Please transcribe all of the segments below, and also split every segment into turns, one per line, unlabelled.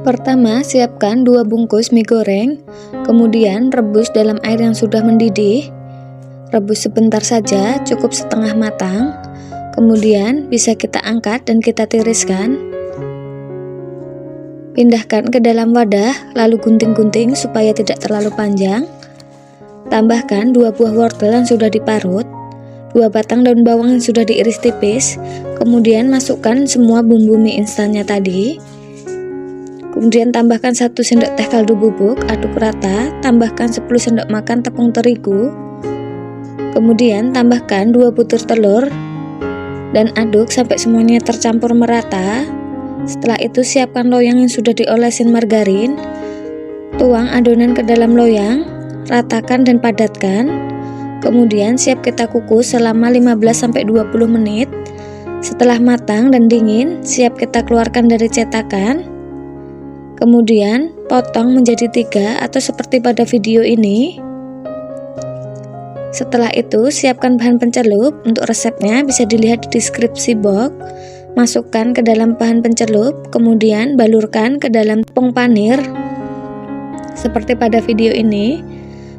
Pertama, siapkan 2 bungkus mie goreng, kemudian rebus dalam air yang sudah mendidih. Rebus sebentar saja, cukup setengah matang. Kemudian bisa kita angkat dan kita tiriskan. Pindahkan ke dalam wadah, lalu gunting-gunting supaya tidak terlalu panjang. Tambahkan 2 buah wortel yang sudah diparut, 2 batang daun bawang yang sudah diiris tipis. Kemudian masukkan semua bumbu mie instannya tadi. Kemudian tambahkan 1 sendok teh kaldu bubuk, aduk rata. Tambahkan 10 sendok makan tepung terigu. Kemudian tambahkan 2 butir telur dan aduk sampai semuanya tercampur merata. Setelah itu siapkan loyang yang sudah diolesin margarin. Tuang adonan ke dalam loyang, ratakan dan padatkan. Kemudian siap kita kukus selama 15-20 menit. Setelah matang dan dingin, siap kita keluarkan dari cetakan. Kemudian potong menjadi 3 atau seperti pada video ini. Setelah itu siapkan bahan pencelup. Untuk resepnya bisa dilihat di deskripsi box. Masukkan ke dalam bahan pencelup, kemudian balurkan ke dalam tepung panir seperti pada video ini.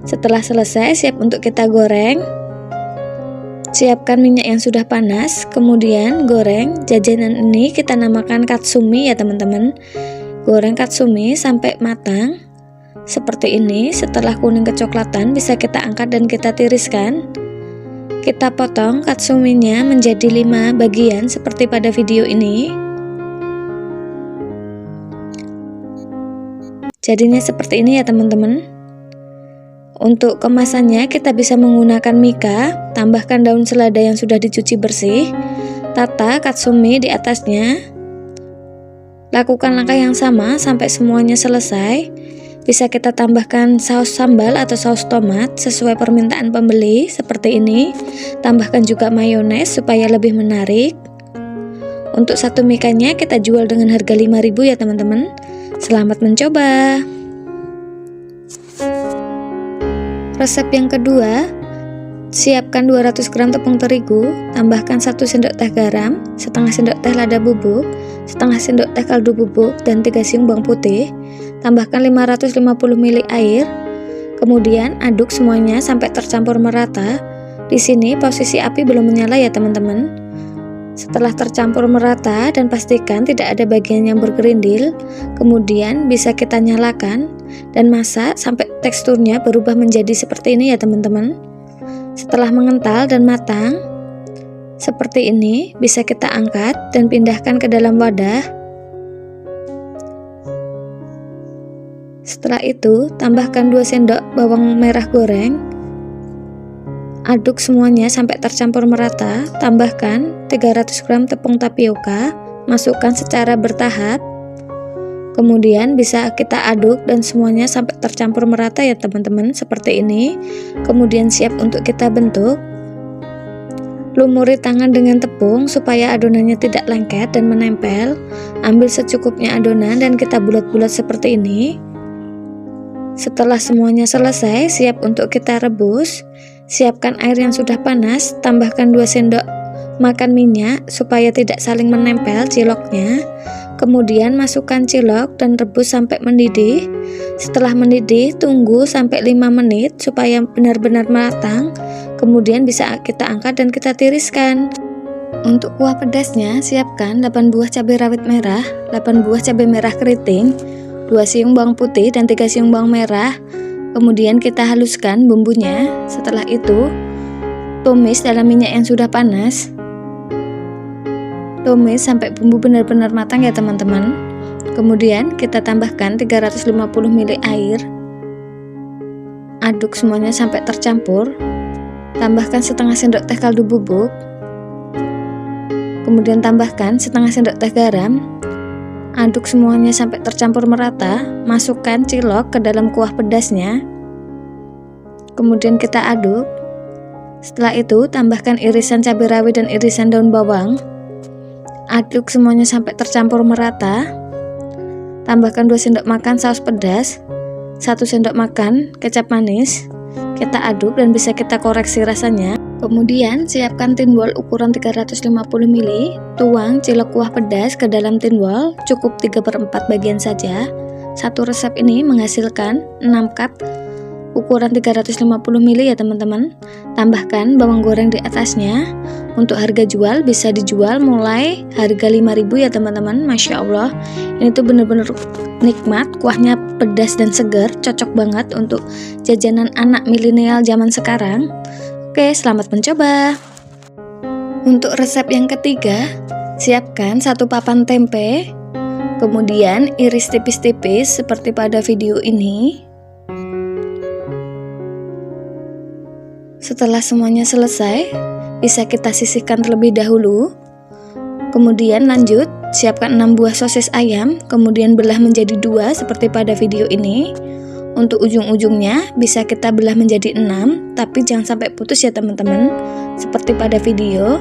Setelah selesai, siap untuk kita goreng. Siapkan minyak yang sudah panas, kemudian goreng. Jajanan ini kita namakan katsumi ya teman-teman. Goreng katsumi sampai matang seperti ini. Setelah kuning kecoklatan, bisa kita angkat dan kita tiriskan. Kita potong katsuminya menjadi 5 bagian seperti pada video ini. Jadinya seperti ini ya teman-teman. Untuk kemasannya kita bisa menggunakan mika, tambahkan daun selada yang sudah dicuci bersih, tata katsumi di atasnya. Lakukan langkah yang sama sampai semuanya selesai. Bisa kita tambahkan saus sambal atau saus tomat sesuai permintaan pembeli seperti ini. Tambahkan juga mayones supaya lebih menarik. Untuk satu mikanya kita jual dengan harga 5.000 ya teman-teman. Selamat mencoba. Resep yang kedua, siapkan 200 gram tepung terigu, tambahkan 1 sendok teh garam, setengah sendok teh lada bubuk, setengah sendok teh kaldu bubuk, dan 3 siung bawang putih. Tambahkan 550 ml air. Kemudian aduk semuanya sampai tercampur merata. Di sini posisi api belum menyala ya teman-teman. Setelah tercampur merata dan pastikan tidak ada bagian yang bergerindil, kemudian bisa kita nyalakan dan masak sampai teksturnya berubah menjadi seperti ini ya teman-teman. Setelah mengental dan matang seperti ini, bisa kita angkat dan pindahkan ke dalam wadah. Setelah itu, tambahkan 2 sendok bawang merah goreng. Aduk semuanya sampai tercampur merata. Tambahkan 300 gram tepung tapioka. Masukkan secara bertahap. Kemudian bisa kita aduk dan semuanya sampai tercampur merata ya teman-teman, seperti ini. Kemudian siap untuk kita bentuk. Lumuri tangan dengan tepung supaya adonannya tidak lengket dan menempel. Ambil secukupnya adonan dan kita bulat-bulat seperti ini. Setelah semuanya selesai, siap untuk kita rebus. Siapkan air yang sudah panas, tambahkan 2 sendok makan minyak supaya tidak saling menempel ciloknya. Kemudian masukkan cilok dan rebus sampai mendidih. Setelah mendidih, tunggu sampai 5 menit supaya benar-benar matang. Kemudian bisa kita angkat dan kita tiriskan. Untuk kuah pedasnya, siapkan 8 buah cabai rawit merah, 8 buah cabai merah keriting, 2 siung bawang putih dan 3 siung bawang merah. Kemudian kita haluskan bumbunya. Setelah itu tumis dalam minyak yang sudah panas. Tumis sampai bumbu benar-benar matang ya teman-teman. Kemudian kita tambahkan 350 ml air. Aduk semuanya sampai tercampur. Tambahkan setengah sendok teh kaldu bubuk. Kemudian tambahkan setengah sendok teh garam. Aduk semuanya sampai tercampur merata. Masukkan cilok ke dalam kuah pedasnya. Kemudian kita aduk. Setelah itu tambahkan irisan cabai rawit dan irisan daun bawang. Aduk semuanya sampai tercampur merata. Tambahkan 2 sendok makan saus pedas, 1 sendok makan kecap manis. Kita aduk dan bisa kita koreksi rasanya. Kemudian siapkan tin wol ukuran 350 ml, tuang cilok kuah pedas ke dalam tin wol, cukup 3/4 bagian saja. Satu resep ini menghasilkan 6 cup ukuran 350 ml ya teman-teman. Tambahkan bawang goreng di atasnya. Untuk harga jual bisa dijual mulai harga 5.000 ya teman-teman. Masya Allah, ini tuh bener-bener nikmat, kuahnya pedas dan segar, cocok banget untuk jajanan anak milenial zaman sekarang. Oke, selamat mencoba. Untuk resep yang ketiga, siapkan 1 papan tempe, kemudian iris tipis-tipis seperti pada video ini. Setelah semuanya selesai, bisa kita sisihkan terlebih dahulu. Kemudian lanjut, siapkan 6 buah sosis ayam, kemudian belah menjadi 2 seperti pada video ini. Untuk ujung-ujungnya bisa kita belah menjadi 6, tapi jangan sampai putus ya teman-teman. Seperti pada video,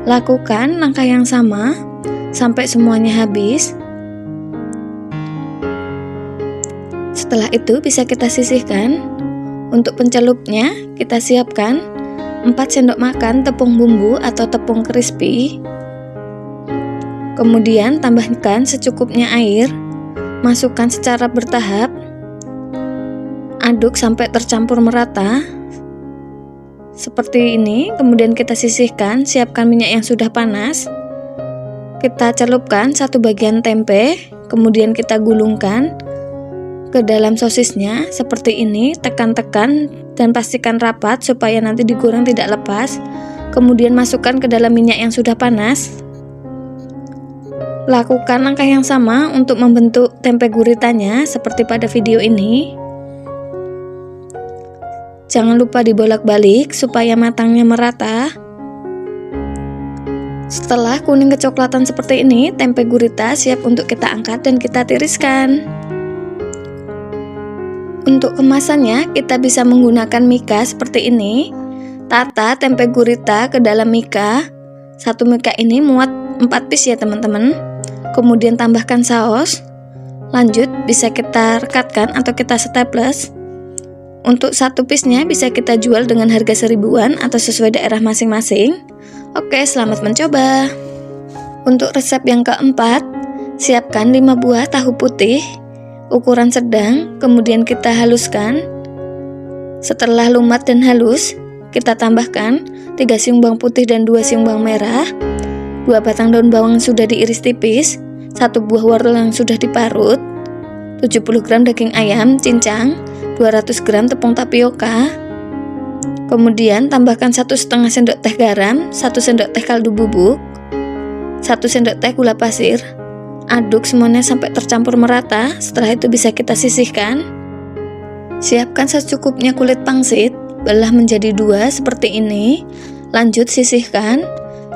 lakukan langkah yang sama sampai semuanya habis. Setelah itu bisa kita sisihkan. Untuk pencelupnya, kita siapkan 4 sendok makan tepung bumbu atau tepung crispy. Kemudian tambahkan secukupnya air, masukkan secara bertahap, aduk sampai tercampur merata seperti ini. Kemudian kita sisihkan, siapkan minyak yang sudah panas. Kita celupkan 1 bagian tempe, kemudian kita gulungkan ke dalam sosisnya seperti ini. Tekan-tekan dan pastikan rapat supaya nanti digoreng tidak lepas. Kemudian masukkan ke dalam minyak yang sudah panas. Lakukan langkah yang sama untuk membentuk tempe guritanya seperti pada video ini. Jangan lupa dibolak-balik supaya matangnya merata. Setelah kuning kecoklatan seperti ini, tempe gurita siap untuk kita angkat dan kita tiriskan. Untuk kemasannya, kita bisa menggunakan mika seperti ini. Tata tempe gurita ke dalam mika. 1 mika ini muat 4 piece ya teman-teman. Kemudian tambahkan saus. Lanjut, bisa kita rekatkan atau kita staples. Untuk 1 piece-nya bisa kita jual dengan harga 1.000-an atau sesuai daerah masing-masing. Oke, selamat mencoba. Untuk resep yang keempat, siapkan 5 buah tahu putih ukuran sedang, kemudian kita haluskan. Setelah lumat dan halus, kita tambahkan 3 siung bawang putih dan 2 siung bawang merah, 2 batang daun bawang yang sudah diiris tipis, 1 buah wortel yang sudah diparut, 70 gram daging ayam cincang, 200 gram tepung tapioka. Kemudian tambahkan 1,5 sendok teh garam, 1 sendok teh kaldu bubuk, 1 sendok teh gula pasir. Aduk semuanya sampai tercampur merata. Setelah itu bisa kita sisihkan. Siapkan secukupnya kulit pangsit, belah menjadi 2 seperti ini. Lanjut sisihkan.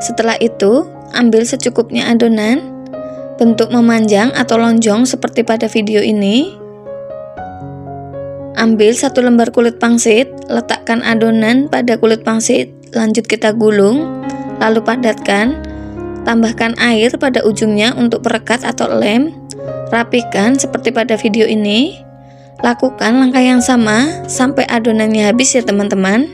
Setelah itu ambil secukupnya adonan, bentuk memanjang atau lonjong seperti pada video ini. Ambil 1 lembar kulit pangsit, letakkan adonan pada kulit pangsit, lanjut kita gulung, lalu padatkan. Tambahkan air pada ujungnya untuk perekat atau lem. Rapikan seperti pada video ini. Lakukan langkah yang sama sampai adonannya habis ya teman-teman.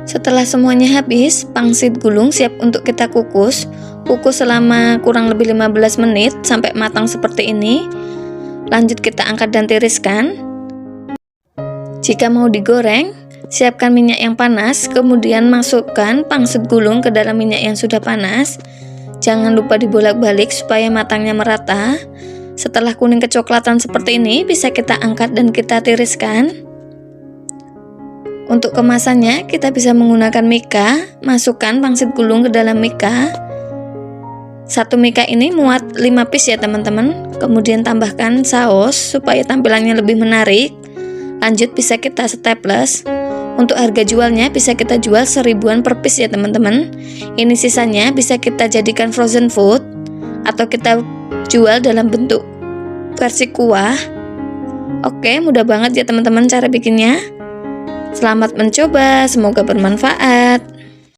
Setelah semuanya habis, pangsit gulung siap untuk kita kukus. Kukus selama kurang lebih 15 menit sampai matang seperti ini. Lanjut kita angkat dan tiriskan. Jika mau digoreng, siapkan minyak yang panas, kemudian masukkan pangsit gulung ke dalam minyak yang sudah panas. Jangan lupa dibolak-balik supaya matangnya merata. Setelah kuning kecoklatan seperti ini, bisa kita angkat dan kita tiriskan. Untuk kemasannya, kita bisa menggunakan mika. Masukkan pangsit gulung ke dalam mika. 1 mika ini muat 5 piece ya teman-teman. Kemudian tambahkan saus supaya tampilannya lebih menarik. Lanjut bisa kita staples. Untuk harga jualnya bisa kita jual 1.000-an per piece ya teman-teman. Ini sisanya bisa kita jadikan frozen food atau kita jual dalam bentuk versi kuah. Oke, mudah banget ya teman-teman cara bikinnya. Selamat mencoba, semoga bermanfaat.